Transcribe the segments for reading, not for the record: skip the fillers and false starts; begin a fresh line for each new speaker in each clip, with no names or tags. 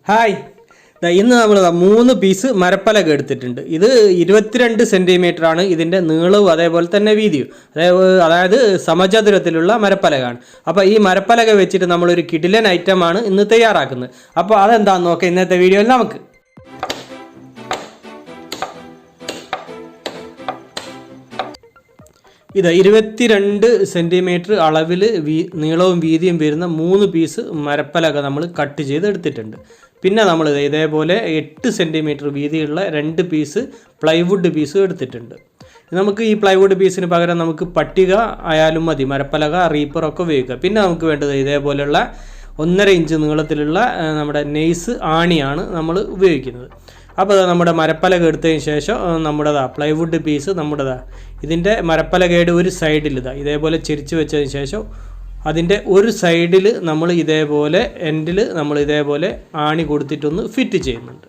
Hi, ഇന്ന് നമ്മൾ 3 piece മരപ്പലക എടുത്തിട്ടുണ്ട്. ഇത് 22 സെൻറ്റിമീറ്റർ ആണ് ഇതിൻ്റെ നീളവും അതേപോലെ തന്നെ വീതിയും. അതായത് സമചതുരത്തിലുള്ള മരപ്പലകയാണ്. അപ്പോൾ ഈ മരപ്പലക വെച്ചിട്ട് നമ്മളൊരു കിടിലൻ ഐറ്റമാണ് ഇന്ന് തയ്യാറാക്കുന്നത്. അപ്പോൾ അതെന്താണെന്ന് നോക്കാം ഇന്നത്തെ വീഡിയോയിൽ നമുക്ക്. ഇത് 22 സെൻറ്റിമീറ്റർ അളവിൽ നീളവും വീതിയും വരുന്ന 3 പീസ് മരപ്പലക നമ്മൾ കട്ട് ചെയ്ത് എടുത്തിട്ടുണ്ട്. പിന്നെ നമ്മൾ ഇതേപോലെ 8 സെൻറ്റിമീറ്റർ വീതിയുള്ള 2 പീസ് പ്ലൈവുഡ് പീസ് എടുത്തിട്ടുണ്ട്. നമുക്ക് ഈ പ്ലൈവുഡ് പീസിന് പകരം നമുക്ക് പട്ടിക ആയാലും മതി, മരപ്പലക റീപ്പറൊക്കെ ഉപയോഗിക്കുക. പിന്നെ നമുക്ക് വേണ്ടത് ഇതേപോലെയുള്ള 1.5 ഇഞ്ച് നീളത്തിലുള്ള നമ്മുടെ നെയ്സ് ആണിയാണ് നമ്മൾ ഉപയോഗിക്കുന്നത്. അപ്പോൾ നമ്മുടെ മരപ്പലക എടുത്തതിന് ശേഷം പ്ലൈവുഡ് പീസ് ഇതിൻ്റെ മരപ്പലകയുടെ ഒരു സൈഡിൽ ഇതേപോലെ ചെരിച്ച് വെച്ചതിന് ശേഷം അതിൻ്റെ ഒരു സൈഡിൽ നമ്മൾ ഇതേപോലെ എൻഡിൽ നമ്മൾ ഇതേപോലെ ആണി കൊടുത്തിട്ടൊന്ന് ഫിറ്റ് ചെയ്യുന്നുണ്ട്.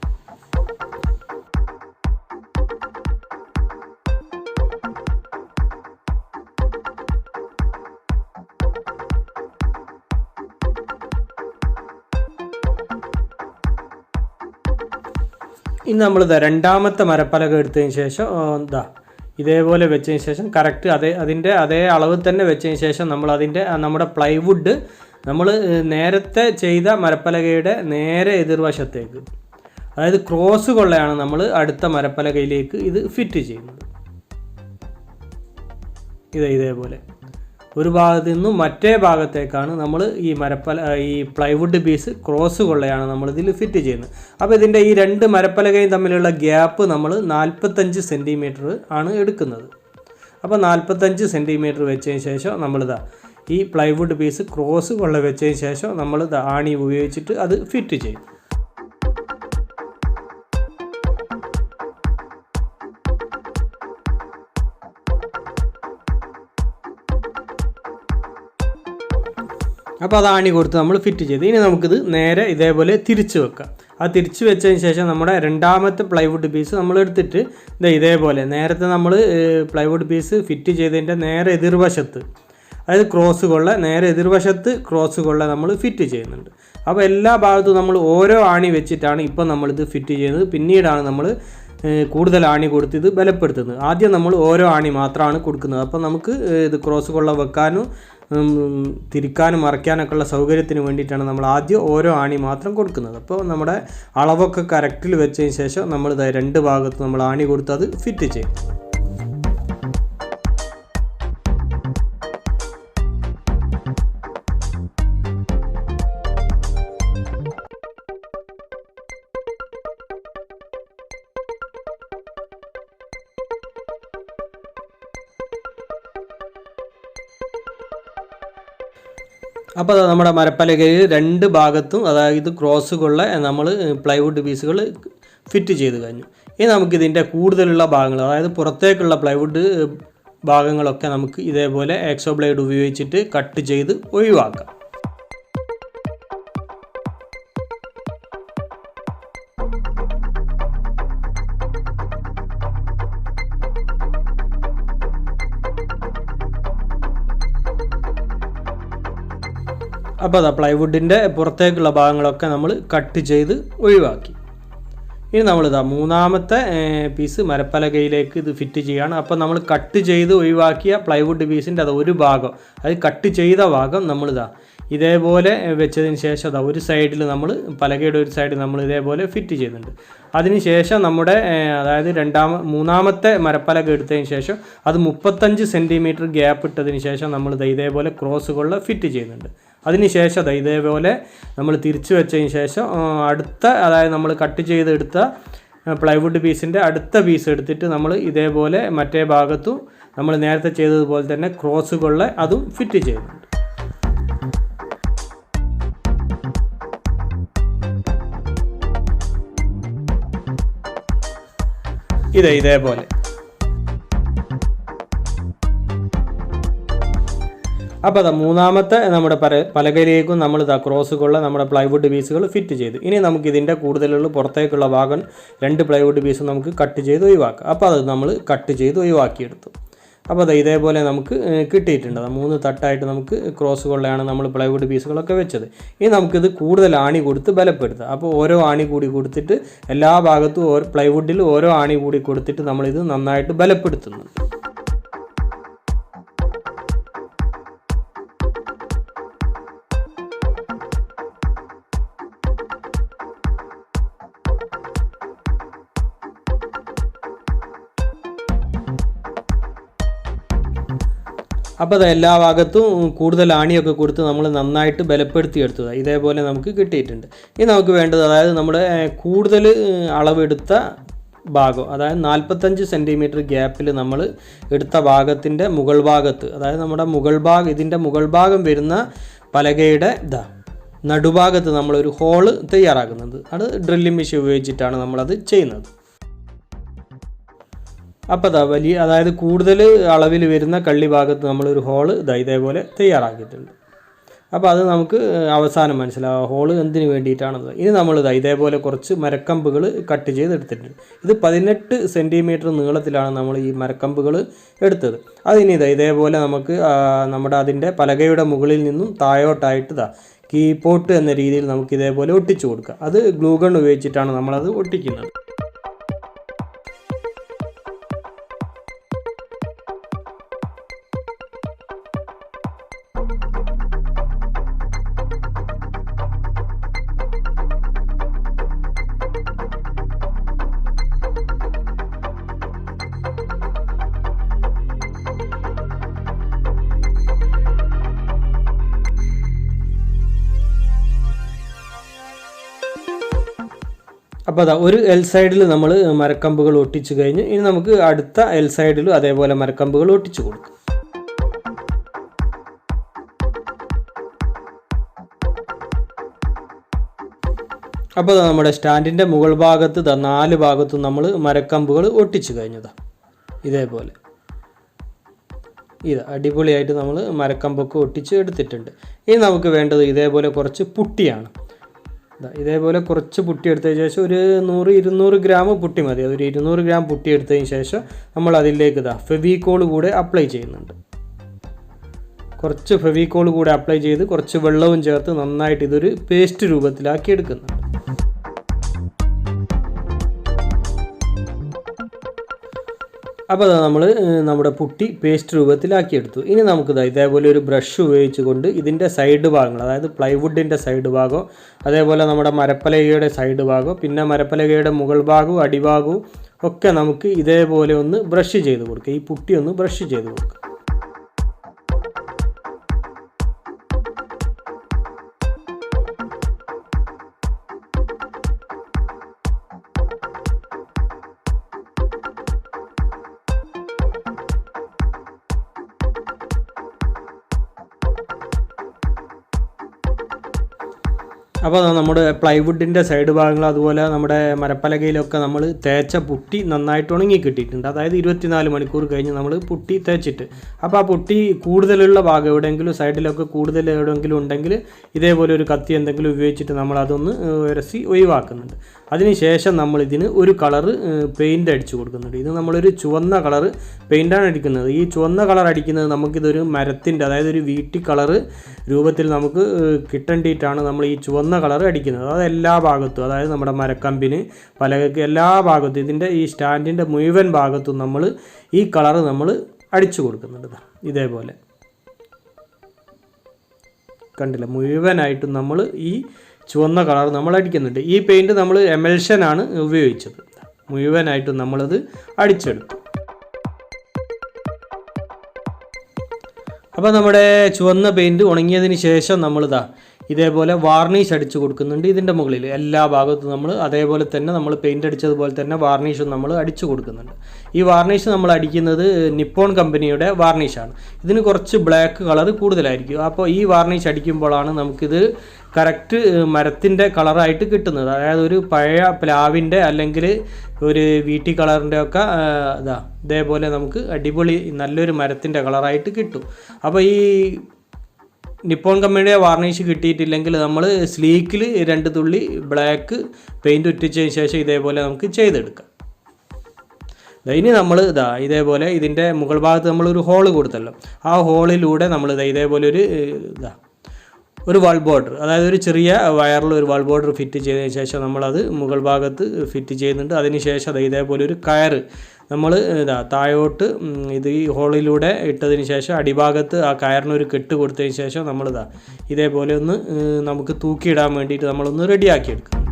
ഇനി നമ്മൾ രണ്ടാമത്തെ മരപ്പലക എടുത്തതിന് ശേഷം ഇതേപോലെ വെച്ചതിന് ശേഷം കറക്റ്റ് അതിൻ്റെ അതേ അളവ് തന്നെ വെച്ചതിന് ശേഷം നമ്മുടെ പ്ലൈവുഡ് നമ്മൾ നേരത്തെ ചെയ്ത മരപ്പലകയുടെ നേരെ എതിർവശത്തേക്ക്, അതായത് ക്രോസ് കൊള്ളയാണ് നമ്മൾ അടുത്ത മരപ്പലകയിലേക്ക് ഇത് ഫിറ്റ് ചെയ്യുന്നത്. ഇതേപോലെ ഒരു ഭാഗത്തു നിന്നും മറ്റേ ഭാഗത്തേക്കാണ് നമ്മൾ ഈ പ്ലൈവുഡ് പീസ് ക്രോസ് കൊള്ളയാണ് നമ്മളിതിൽ ഫിറ്റ് ചെയ്യുന്നത്. അപ്പോൾ ഇതിൻ്റെ ഈ 2 മരപ്പലകയും തമ്മിലുള്ള ഗ്യാപ്പ് നമ്മൾ 45 സെൻറ്റിമീറ്റർ ആണ് എടുക്കുന്നത്. അപ്പോൾ 45 സെൻറ്റിമീറ്റർ വെച്ചതിന് ശേഷം ഈ പ്ലൈവുഡ് പീസ് ക്രോസ് കൊള്ള വെച്ചതിന് ശേഷം നമ്മൾ ആണി ഉപയോഗിച്ചിട്ട് അത് ഫിറ്റ് ചെയ്യും. അപ്പോൾ അത് ആണി കൊടുത്ത് നമ്മൾ ഫിറ്റ് ചെയ്ത് ഇനി നമുക്കിത് നേരെ ഇതേപോലെ തിരിച്ച് വെക്കാം. അത് തിരിച്ച് വെച്ചതിന് ശേഷം നമ്മുടെ രണ്ടാമത്തെ പ്ലൈവുഡ് പീസ് നമ്മൾ എടുത്തിട്ട് ഇതേപോലെ നേരത്തെ നമ്മൾ പ്ലൈവുഡ് പീസ് ഫിറ്റ് ചെയ്തതിൻ്റെ നേരെ എതിർവശത്ത്, അതായത് ക്രോസ് കൊള്ള നേരെ എതിർവശത്ത് ക്രോസ് കൊള്ള നമ്മൾ ഫിറ്റ് ചെയ്യുന്നുണ്ട്. അപ്പോൾ എല്ലാ ഭാഗത്തും നമ്മൾ ഓരോ ആണി വെച്ചിട്ടാണ് ഇപ്പം നമ്മളിത് ഫിറ്റ് ചെയ്യുന്നത്. പിന്നീടാണ് നമ്മൾ കൂടുതൽ ആണി കൊടുത്ത് ഇത് ബലപ്പെടുത്തുന്നത്. ആദ്യം നമ്മൾ ഓരോ ആണി മാത്രമാണ് കൊടുക്കുന്നത്. അപ്പോൾ നമുക്ക് ഇത് ക്രോസ് കൊള്ള വെക്കാനും തിരിക്കാനും മറയ്ക്കാനൊക്കെ ഉള്ള സൗകര്യത്തിന് വേണ്ടിയിട്ടാണ് നമ്മൾ ആദ്യം ഓരോ ആണി മാത്രം കൊടുക്കുന്നത്. അപ്പോൾ നമ്മുടെ അളവൊക്കെ കറക്റ്റിൽ വെച്ചതിന് ശേഷം നമ്മൾ 2 ഭാഗത്ത് നമ്മൾ ആണി കൊടുത്ത് അത് ഫിറ്റ് ചെയ്യും. അപ്പോൾ നമ്മുടെ മരപ്പലകയിൽ 2 ഭാഗത്തും അതായത് ക്രോസ് കൊള്ള നമ്മൾ പ്ലൈവുഡ് പീസുകൾ ഫിറ്റ് ചെയ്ത് കഴിഞ്ഞു. ഇനി നമുക്കിതിൻ്റെ കൂടുതലുള്ള ഭാഗങ്ങൾ, അതായത് പുറത്തേക്കുള്ള പ്ലൈവുഡ് ഭാഗങ്ങളൊക്കെ നമുക്ക് ഇതേപോലെ എക്സോ ബ്ലേഡ് ഉപയോഗിച്ചിട്ട് കട്ട് ചെയ്ത് ഒഴിവാക്കാം. അപ്പോൾ പ്ലൈവുഡിൻ്റെ പുറത്തേക്കുള്ള ഭാഗങ്ങളൊക്കെ നമ്മൾ കട്ട് ചെയ്ത് ഒഴിവാക്കി. ഇനി മൂന്നാമത്തെ പീസ് മരപ്പലകയിലേക്ക് ഇത് ഫിറ്റ് ചെയ്യുകയാണ്. അപ്പോൾ നമ്മൾ കട്ട് ചെയ്ത് ഒഴിവാക്കിയ പ്ലൈവുഡ് പീസിൻ്റെ ഒരു ഭാഗം, അത് കട്ട് ചെയ്ത ഭാഗം നമ്മൾ ഇതേപോലെ വെച്ചതിന് ശേഷം ഒരു സൈഡിൽ നമ്മൾ പലകയുടെ ഒരു സൈഡിൽ നമ്മൾ ഇതേപോലെ ഫിറ്റ് ചെയ്യുന്നുണ്ട്. അതിനുശേഷം അതായത് മൂന്നാമത്തെ മരപ്പലക എടുത്തതിന് ശേഷം അത് 35 സെൻറ്റിമീറ്റർ ഗ്യാപ്പ് ഇട്ടതിന് ശേഷം നമ്മൾ ഇതേപോലെ ക്രോസ് കൊള്ള ഫിറ്റ് ചെയ്യുന്നുണ്ട്. അതിനുശേഷം ഇതേപോലെ നമ്മൾ തിരിച്ചു വെച്ചതിന് ശേഷം അതായത് നമ്മൾ കട്ട് ചെയ്തെടുത്ത പ്ലൈവുഡ് പീസിൻ്റെ അടുത്ത പീസ് എടുത്തിട്ട് നമ്മൾ ഇതേപോലെ മറ്റേ ഭാഗത്തും നമ്മൾ നേരത്തെ ചെയ്തതുപോലെ തന്നെ ക്രോസ് കൊള്ള അതും ഫിറ്റ് ചെയ്യുന്നുണ്ട്. ഇതേപോലെ അപ്പോൾ മൂന്നാമത്തെ നമ്മുടെ പലകയിലേക്കും നമ്മൾ ക്രോസ് കൊള്ള നമ്മുടെ പ്ലൈവുഡ് പീസുകൾ ഫിറ്റ് ചെയ്തു. ഇനി നമുക്കിതിൻ്റെ കൂടുതലുള്ള പുറത്തേക്കുള്ള ഭാഗം 2 പ്ലൈവുഡ് പീസ് നമുക്ക് കട്ട് ചെയ്ത് ഒഴിവാക്കാം. അപ്പോൾ അത് നമ്മൾ കട്ട് ചെയ്ത് ഒഴിവാക്കിയെടുത്തു. അപ്പോൾ അത് ഇതേപോലെ നമുക്ക് കിട്ടിയിട്ടുണ്ട്. 3 തട്ടായിട്ട് നമുക്ക് ക്രോസ് കൊള്ളയാണ് നമ്മൾ പ്ലൈവുഡ് പീസുകളൊക്കെ വെച്ചത്. ഇനി നമുക്കിത് കൂടുതൽ ആണി കൊടുത്ത് ബലപ്പെടുത്താം. അപ്പോൾ ഓരോ ആണി കൂടി കൊടുത്തിട്ട് എല്ലാ ഭാഗത്തും പ്ലൈവുഡിൽ ഓരോ ആണി കൂടി കൊടുത്തിട്ട് നമ്മളിത് നന്നായിട്ട് ബലപ്പെടുത്തുന്നു. അപ്പോൾ അത് എല്ലാ ഭാഗത്തും കൂടുതൽ ആണിയൊക്കെ കൊടുത്ത് നമ്മൾ നന്നായിട്ട് ബലപ്പെടുത്തിയെടുത്തതാണ്. ഇതേപോലെ നമുക്ക് കിട്ടിയിട്ടുണ്ട്. ഇനി നമുക്ക് വേണ്ടത്, അതായത് നമ്മുടെ കൂടുതൽ അളവെടുത്ത ഭാഗം, അതായത് 45 സെൻറ്റിമീറ്റർ ഗ്യാപ്പിൽ നമ്മൾ എടുത്ത ഭാഗത്തിൻ്റെ മുകൾ ഭാഗത്ത്, അതായത് നമ്മുടെ ഇതിൻ്റെ മുകൾ ഭാഗം വരുന്ന പലകയുടെ നടുഭാഗത്ത് നമ്മളൊരു ഹോള് തയ്യാറാക്കുന്നത്. അത് ഡ്രില്ലിംഗ് മെഷീൻ ഉപയോഗിച്ചിട്ടാണ് നമ്മളത് ചെയ്യുന്നത്. അപ്പോൾ അതായത് കൂടുതൽ അളവിൽ വരുന്ന കള്ളി ഭാഗത്ത് നമ്മളൊരു ഹോള് ഇതേപോലെ തയ്യാറാക്കിയിട്ടുണ്ട്. അപ്പോൾ അത് നമുക്ക് അവസാനം മനസ്സിലാവും ഹോള് എന്തിനു വേണ്ടിയിട്ടാണത്. ഇനി നമ്മൾ ഇതേപോലെ കുറച്ച് മരക്കമ്പുകൾ കട്ട് ചെയ്തെടുത്തിട്ടുണ്ട്. ഇത് 18 സെൻറ്റിമീറ്റർ നീളത്തിലാണ് നമ്മൾ ഈ മരക്കമ്പുകൾ എടുത്തത്. അതിനി ഇതേപോലെ നമുക്ക് അതിൻ്റെ പലകയുടെ മുകളിൽ നിന്നും താഴോട്ടായിട്ട് കീപോട്ട് എന്ന രീതിയിൽ നമുക്ക് ഇതേപോലെ ഒട്ടിച്ചു കൊടുക്കുക. അത് ഗ്ലൂ ഗൺ ഉപയോഗിച്ചിട്ടാണ് നമ്മളത് ഒട്ടിക്കുന്നത്. അപ്പോൾ ഒരു എൽ സൈഡിൽ നമ്മൾ മരക്കമ്പുകൾ ഒട്ടിച്ചു കഴിഞ്ഞ് ഇനി നമുക്ക് അടുത്ത എൽ സൈഡിലും അതേപോലെ മരക്കമ്പുകൾ ഒട്ടിച്ചു കൊടുക്കും. അപ്പോൾ നമ്മുടെ സ്റ്റാൻഡിൻ്റെ മുകൾ ഭാഗത്ത് 4 ഭാഗത്തും നമ്മൾ മരക്കമ്പുകൾ ഒട്ടിച്ചു കഴിഞ്ഞതാണ്. ഇതേപോലെ അടിപൊളിയായിട്ട് നമ്മൾ മരക്കമ്പൊക്കെ ഒട്ടിച്ച് എടുത്തിട്ടുണ്ട്. ഇനി നമുക്ക് വേണ്ടത് ഇതേപോലെ കുറച്ച് പുട്ടിയാണ്. ഇതേപോലെ കുറച്ച് പുട്ടി എടുത്തതിന് ശേഷം ഒരു 100-200 ഗ്രാം പുട്ടി മതി. അതൊരു 200 ഗ്രാം പുട്ടി എടുത്തതിന് ശേഷം നമ്മൾ അതിലേക്ക് ഫെവിക്കോൾ കൂടെ അപ്ലൈ ചെയ്യുന്നുണ്ട്. കുറച്ച് ഫെവിക്കോൾ കൂടെ അപ്ലൈ ചെയ്ത് കുറച്ച് വെള്ളവും ചേർത്ത് നന്നായിട്ട് ഇതൊരു പേസ്റ്റ് രൂപത്തിലാക്കി എടുക്കുന്നുണ്ട്. അപ്പോൾ നമ്മൾ നമ്മുടെ പുട്ടി പേസ്റ്റ് രൂപത്തിലാക്കിയെടുത്തു. ഇനി നമുക്ക് ഇതേപോലെ ഒരു ബ്രഷ് ഉപയോഗിച്ചുകൊണ്ട് ഇതിൻ്റെ സൈഡ് ഭാഗങ്ങൾ, അതായത് പ്ലൈവുഡിൻ്റെ സൈഡ് ഭാഗം, അതേപോലെ നമ്മുടെ മരപ്പലകയുടെ സൈഡ് ഭാഗം, പിന്നെ മരപ്പലകയുടെ മുകൾ ഭാഗവും അടിഭാഗവും ഒക്കെ നമുക്ക് ഇതേപോലെ ഒന്ന് ബ്രഷ് ചെയ്ത് കൊടുക്കുക. ഈ പുട്ടി ഒന്ന് ബ്രഷ് ചെയ്ത് കൊടുക്കുക. അപ്പോൾ നമ്മുടെ പ്ലൈവുഡിൻ്റെ സൈഡ് ഭാഗങ്ങൾ അതുപോലെ നമ്മുടെ മരപ്പലകയിലൊക്കെ നമ്മൾ തേച്ച പുട്ടി നന്നായിട്ട് ഉണങ്ങി കിട്ടിയിട്ടുണ്ട്. അതായത് 24 മണിക്കൂർ കഴിഞ്ഞ് നമ്മൾ പുട്ടി തേച്ചിട്ട്. അപ്പോൾ ആ പുട്ടി കൂടുതലുള്ള ഭാഗം എവിടെയെങ്കിലും സൈഡിലൊക്കെ കൂടുതൽ എവിടെയെങ്കിലും ഉണ്ടെങ്കിൽ ഇതേപോലെ ഒരു കത്തി എന്തെങ്കിലും ഉപയോഗിച്ചിട്ട് നമ്മൾ അതൊന്ന് ഉരസി ഒഴിവാക്കുന്നുണ്ട്. അതിനുശേഷം നമ്മളിതിന് ഒരു കളറ് പെയിൻ്റ് അടിച്ചു കൊടുക്കുന്നുണ്ട്. ഇത് നമ്മളൊരു ചുവന്ന കളറ് പെയിൻ്റാണ് അടിക്കുന്നത്. ഈ ചുവന്ന കളർ അടിക്കുന്നത് നമുക്കിതൊരു മരത്തിൻ്റെ, അതായത് ഒരു വീട്ടി കളറ് രൂപത്തിൽ നമുക്ക് കിട്ടേണ്ടിയിട്ടാണ് നമ്മൾ ഈ ചുവന്ന കളർ അടിക്കുന്നത്. അത് എല്ലാ ഭാഗത്തും, അതായത് നമ്മുടെ മരക്കമ്പിന് പലകയ്ക്ക് എല്ലാ ഭാഗത്തും ഇതിൻ്റെ ഈ സ്റ്റാൻഡിൻ്റെ മുഴുവൻ ഭാഗത്തും നമ്മൾ ഈ കളറ് നമ്മൾ അടിച്ചു കൊടുക്കുന്നുണ്ട്. ഇതേപോലെ കണ്ടില്ല, മുഴുവനായിട്ടും നമ്മൾ ഈ ചുവന്ന കളർ നമ്മൾ അടിക്കുന്നുണ്ട്. ഈ പെയിൻറ്റ് നമ്മൾ എമൽഷനാണ് ഉപയോഗിച്ചത്. മുഴുവനായിട്ടും നമ്മളത് അടിച്ചെടുത്തു. അപ്പോൾ നമ്മുടെ ചുവന്ന പെയിൻറ്റ് ഉണങ്ങിയതിന് ശേഷം നമ്മളിതാ ഇതേപോലെ വാർണിഷ് അടിച്ചു കൊടുക്കുന്നുണ്ട്. ഇതിൻ്റെ മുകളിൽ എല്ലാ ഭാഗത്തും നമ്മൾ അതേപോലെ തന്നെ നമ്മൾ പെയിൻ്റ് അടിച്ചതുപോലെ തന്നെ വാർണിഷും നമ്മൾ അടിച്ചു കൊടുക്കുന്നുണ്ട്. ഈ വാർണിഷ് നമ്മൾ അടിക്കുന്നത് നിപ്പോൺ കമ്പനിയുടെ വാർണിഷാണ്. ഇതിന് കുറച്ച് ബ്ലാക്ക് കളർ കൂടുതലായിരിക്കും. അപ്പോൾ ഈ വാർണിഷ് അടിക്കുമ്പോഴാണ് നമുക്കിത് കറക്റ്റ് മരത്തിൻ്റെ കളറായിട്ട് കിട്ടുന്നത്. അതായത് ഒരു പഴയ പ്ലാവിൻ്റെ അല്ലെങ്കിൽ ഒരു വീട്ടി കളറിൻ്റെ ഒക്കെ ഇതേപോലെ നമുക്ക് അടിപൊളി നല്ലൊരു മരത്തിൻ്റെ കളറായിട്ട് കിട്ടും. അപ്പോൾ ഈ നിപ്പോൺ കമ്പനിയുടെ വാർണിഷ് കിട്ടിയിട്ടില്ലെങ്കിൽ നമ്മൾ സ്ലീക്കിൽ 2 തുള്ളി ബ്ലാക്ക് പെയിൻറ്റ് ഒറ്റിച്ചതിന് ശേഷം ഇതേപോലെ നമുക്ക് ചെയ്തെടുക്കാം. ഇനി നമ്മൾ ഇതേപോലെ ഇതിൻ്റെ മുകൾ ഭാഗത്ത് നമ്മളൊരു ഹോള് കൊടുത്തല്ലോ, ആ ഹോളിലൂടെ നമ്മൾ ഇതേപോലെ ഒരു വാൾ ബോർഡർ, അതായത് ഒരു ചെറിയ വയറിൽ ഒരു വാൾ ബോർഡർ ഫിറ്റ് ചെയ്തതിന് ശേഷം നമ്മളത് മുകൾ ഭാഗത്ത് ഫിറ്റ് ചെയ്യുന്നുണ്ട്. അതിന് ശേഷം ഇതേപോലെ ഒരു കയറ് നമ്മൾ താഴോട്ട് ഈ ഹോളിലൂടെ ഇട്ടതിന് ശേഷം അടിഭാഗത്ത് ആ കയറിനൊരു കെട്ട് കൊടുത്തതിന് ശേഷം നമ്മൾ ഇതേപോലെ ഒന്ന് നമുക്ക് തൂക്കിയിടാൻ വേണ്ടിയിട്ട് നമ്മളൊന്ന് റെഡിയാക്കിയെടുക്കും.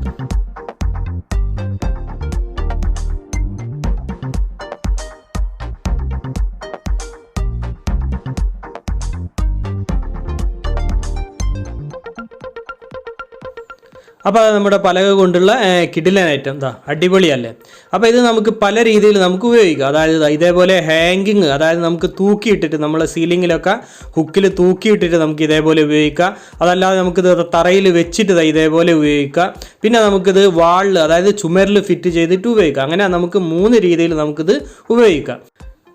അപ്പോൾ അത് നമ്മുടെ പലക കൊണ്ടുള്ള കിടിലൻ ഐറ്റം അടിപൊളിയല്ലേ. അപ്പോൾ ഇത് നമുക്ക് പല രീതിയിൽ നമുക്ക് ഉപയോഗിക്കാം. അതായത് ഇതേപോലെ ഹാങ്കിങ്, അതായത് നമുക്ക് തൂക്കിയിട്ടിട്ട് നമ്മളെ സീലിങ്ങിലൊക്കെ ഹുക്കിൽ തൂക്കിയിട്ടിട്ട് നമുക്ക് ഇതേപോലെ ഉപയോഗിക്കാം. അതല്ലാതെ നമുക്കിത് തറയിൽ വെച്ചിട്ട് ഇതേപോലെ ഉപയോഗിക്കാം. പിന്നെ നമുക്കിത് വാളിൽ, അതായത് ചുമരിൽ ഫിറ്റ് ചെയ്തിട്ട് ഉപയോഗിക്കാം. അങ്ങനെ നമുക്ക് 3 രീതിയിൽ നമുക്കിത് ഉപയോഗിക്കാം.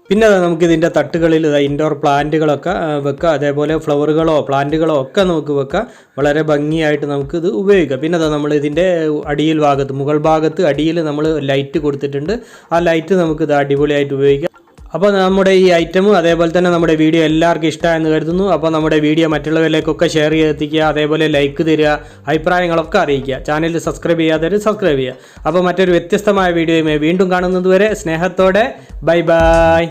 പിന്നെ നമുക്കിതിൻ്റെ തട്ടുകളിൽ ഇൻഡോർ പ്ലാന്റുകളൊക്കെ വെക്കാം, അതേപോലെ ഫ്ലവറുകളോ പ്ലാന്റുകളോ ഒക്കെ നമുക്ക് വെക്കാം. വളരെ ഭംഗിയായിട്ട് നമുക്കിത് ഉപയോഗിക്കാം. പിന്നെ നമ്മൾ ഇതിൻ്റെ അടിയിൽ ഭാഗത്ത്, മുകൾ ഭാഗത്ത് അടിയിൽ നമ്മൾ ലൈറ്റ് കൊടുത്തിട്ടുണ്ട്. ആ ലൈറ്റ് നമുക്കിത് അടിപൊളിയായിട്ട് ഉപയോഗിക്കാം. അപ്പോൾ നമ്മുടെ ഈ ഐറ്റമും അതേപോലെ തന്നെ നമ്മുടെ വീഡിയോ എല്ലാവർക്കും ഇഷ്ടമായെന്ന് കരുതുന്നു. അപ്പോൾ നമ്മുടെ വീഡിയോ മറ്റുള്ളവരിലേക്കൊക്കെ ഷെയർ ചെയ്തെത്തിക്കുക, അതേപോലെ ലൈക്ക് തരിക, അഭിപ്രായങ്ങളൊക്കെ അറിയിക്കുക. ചാനൽ സബ്സ്ക്രൈബ് ചെയ്യാത്തവർ സബ്സ്ക്രൈബ് ചെയ്യുക. അപ്പോൾ മറ്റൊരു വ്യത്യസ്തമായ വീഡിയോയുമായി വീണ്ടും കാണുന്നത് വരെ സ്നേഹത്തോടെ ബൈ ബൈ.